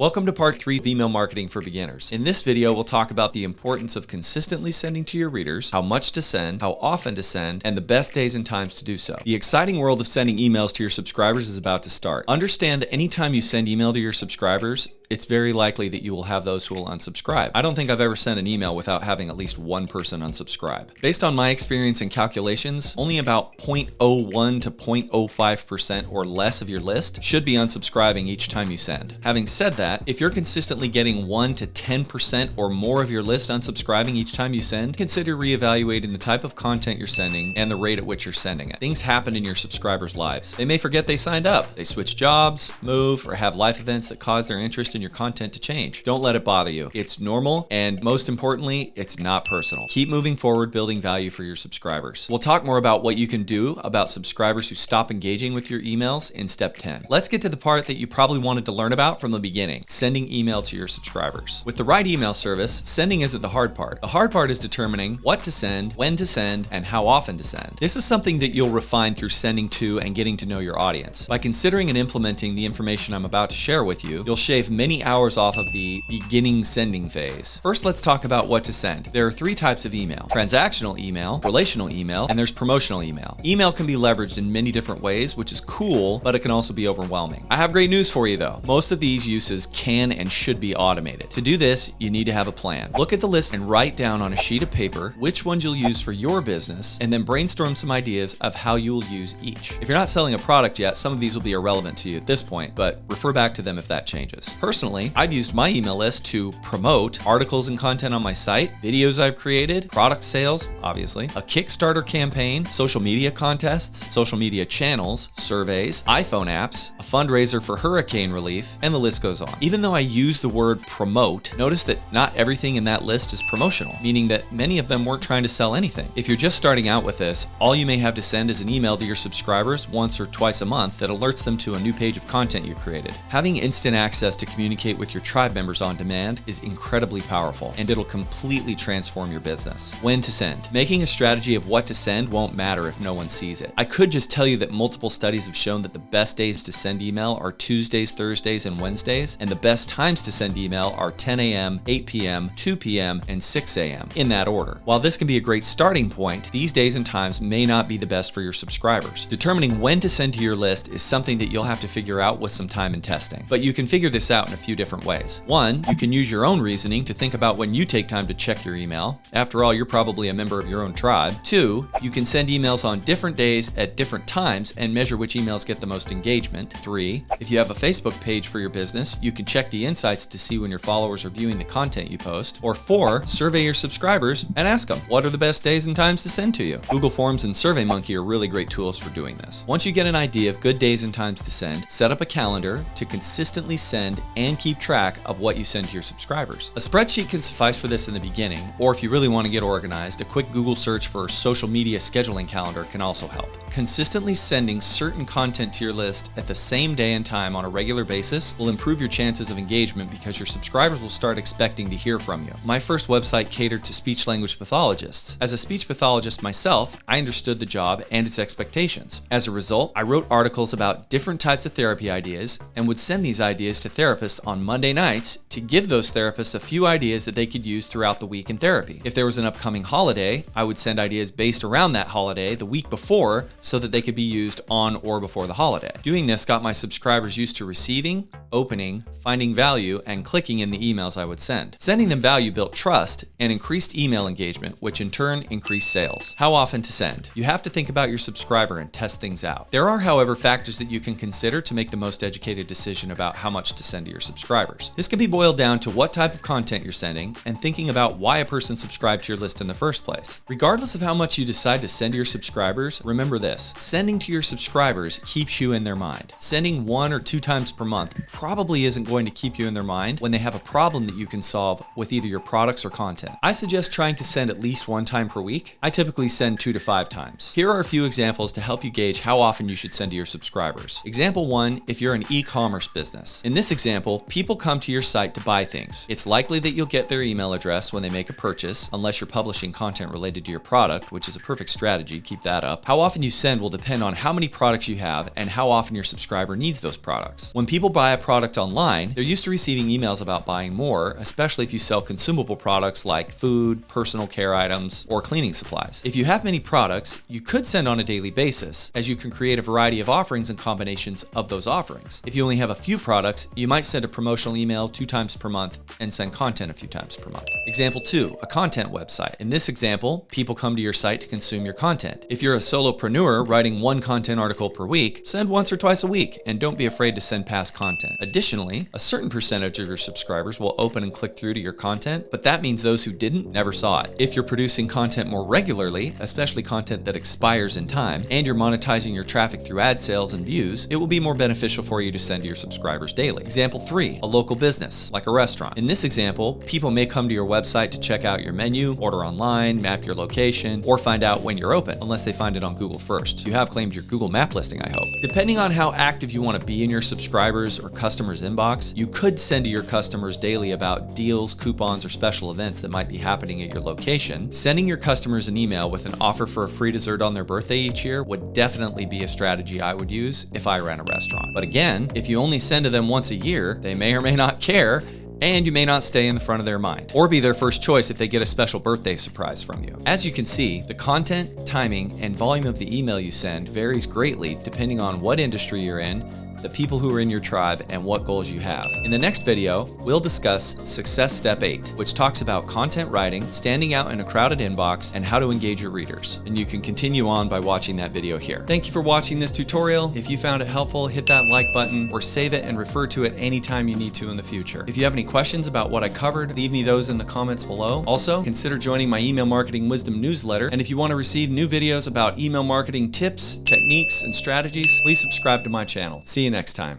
Welcome to part 3 of Email Marketing for Beginners. In this video, we'll talk about the importance of consistently sending to your readers, how much to send, how often to send, and the best days and times to do so. The exciting world of sending emails to your subscribers is about to start. Understand that anytime you send email to your subscribers, it's very likely that you will have those who will unsubscribe. I don't think I've ever sent an email without having at least one person unsubscribe. Based on my experience and calculations, only about 0.01 to 0.05% or less of your list should be unsubscribing each time you send. Having said that, if you're consistently getting 1 to 10% or more of your list unsubscribing each time you send, consider reevaluating the type of content you're sending and the rate at which you're sending it. Things happen in your subscribers' lives. They may forget they signed up. They switch jobs, move, or have life events that cause their interest in your content to change. Don't let it bother you. It's normal, and most importantly, it's not personal. Keep moving forward, building value for your subscribers. We'll talk more about what you can do about subscribers who stop engaging with your emails in step 10. Let's get to the part that you probably wanted to learn about from the beginning, sending email to your subscribers. With the right email service, sending isn't the hard part. The hard part is determining what to send, when to send, and how often to send. This is something that you'll refine through sending to and getting to know your audience. By considering and implementing the information I'm about to share with you, you'll shave many hours off of the beginning sending phase. First, let's talk about what to send. There are 3 types of email: transactional email, relational email, and there's promotional email. Email can be leveraged in many different ways, which is cool, but it can also be overwhelming. I have great news for you though. Most of these uses can and should be automated. To do this, you need to have a plan. Look at the list and write down on a sheet of paper which ones you'll use for your business, and then brainstorm some ideas of how you will use each. If you're not selling a product yet, some of these will be irrelevant to you at this point, but refer back to them if that changes. Personally, I've used my email list to promote articles and content on my site, videos I've created, product sales, obviously, a Kickstarter campaign, social media contests, social media channels, surveys, iPhone apps, a fundraiser for hurricane relief, and the list goes on. Even though I use the word promote, notice that not everything in that list is promotional, meaning that many of them weren't trying to sell anything. If you're just starting out with this, all you may have to send is an email to your subscribers once or twice a month that alerts them to a new page of content you created. Having instant access to communicate with your tribe members on demand is incredibly powerful, and it'll completely transform your business. When to send. Making a strategy of what to send won't matter if no one sees it. I could just tell you that multiple studies have shown that the best days to send email are Tuesdays, Thursdays, and Wednesdays, and the best times to send email are 10 a.m., 8 p.m., 2 p.m., and 6 a.m. in that order. While this can be a great starting point, these days and times may not be the best for your subscribers. Determining when to send to your list is something that you'll have to figure out with some time and testing, but you can figure this out in a few different ways. 1, you can use your own reasoning to think about when you take time to check your email. After all, you're probably a member of your own tribe. 2, you can send emails on different days at different times and measure which emails get the most engagement. 3, if you have a Facebook page for your business, you can check the insights to see when your followers are viewing the content you post. Or 4, survey your subscribers and ask them, what are the best days and times to send to you? Google Forms and SurveyMonkey are really great tools for doing this. Once you get an idea of good days and times to send, set up a calendar to consistently send and keep track of what you send to your subscribers. A spreadsheet can suffice for this in the beginning, or if you really want to get organized, a quick Google search for social media scheduling calendar can also help. Consistently sending certain content to your list at the same day and time on a regular basis will improve your chances of engagement because your subscribers will start expecting to hear from you. My first website catered to speech language pathologists. As a speech pathologist myself, I understood the job and its expectations. As a result, I wrote articles about different types of therapy ideas and would send these ideas to therapists on Monday nights to give those therapists a few ideas that they could use throughout the week in therapy. If there was an upcoming holiday, I would send ideas based around that holiday the week before so that they could be used on or before the holiday. Doing this got my subscribers used to receiving, opening, finding value, and clicking in the emails I would send. Sending them value built trust and increased email engagement, which in turn increased sales. How often to send? You have to think about your subscriber and test things out. There are, however, factors that you can consider to make the most educated decision about how much to send to your subscribers. This can be boiled down to what type of content you're sending and thinking about why a person subscribed to your list in the first place. Regardless of how much you decide to send to your subscribers, remember this: sending to your subscribers keeps you in their mind. Sending 1 or 2 times per month probably isn't going to keep you in their mind when they have a problem that you can solve with either your products or content. I suggest trying to send at least 1 time per week. I typically send 2 to 5 times. Here are a few examples to help you gauge how often you should send to your subscribers. Example 1, if you're an e-commerce business. In this example, example, people come to your site to buy things. It's likely that you'll get their email address when they make a purchase, unless you're publishing content related to your product, which is a perfect strategy. Keep that up. How often you send will depend on how many products you have and how often your subscriber needs those products. When people buy a product online, they're used to receiving emails about buying more, especially if you sell consumable products like food, personal care items, or cleaning supplies. If you have many products, you could send on a daily basis, as you can create a variety of offerings and combinations of those offerings. If you only have a few products, you might send a promotional email 2 times per month and send content a few times per month. Example 2, a content website. In this example, people come to your site to consume your content. If you're a solopreneur writing 1 content article per week, send once or twice a week, and don't be afraid to send past content. Additionally, a certain percentage of your subscribers will open and click through to your content, but that means those who didn't never saw it. If you're producing content more regularly, especially content that expires in time, and you're monetizing your traffic through ad sales and views, it will be more beneficial for you to send to your subscribers daily. Example 3, a local business, like a restaurant. In this example, people may come to your website to check out your menu, order online, map your location, or find out when you're open, unless they find it on Google first. You have claimed your Google map listing, I hope. Depending on how active you want to be in your subscribers or customers' inbox, you could send to your customers daily about deals, coupons, or special events that might be happening at your location. Sending your customers an email with an offer for a free dessert on their birthday each year would definitely be a strategy I would use if I ran a restaurant. But again, if you only send to them once a year, they may or may not care, and you may not stay in the front of their mind, or be their first choice if they get a special birthday surprise from you. As you can see, the content, timing, and volume of the email you send varies greatly depending on what industry you're in, the people who are in your tribe, and what goals you have. In the next video, we'll discuss Success Step 8, which talks about content writing, standing out in a crowded inbox, and how to engage your readers. And you can continue on by watching that video here. Thank you for watching this tutorial. If you found it helpful, hit that like button or save it and refer to it anytime you need to in the future. If you have any questions about what I covered, leave me those in the comments below. Also, consider joining my Email Marketing Wisdom newsletter. And if you want to receive new videos about email marketing tips, techniques, and strategies, please subscribe to my channel. See you next time.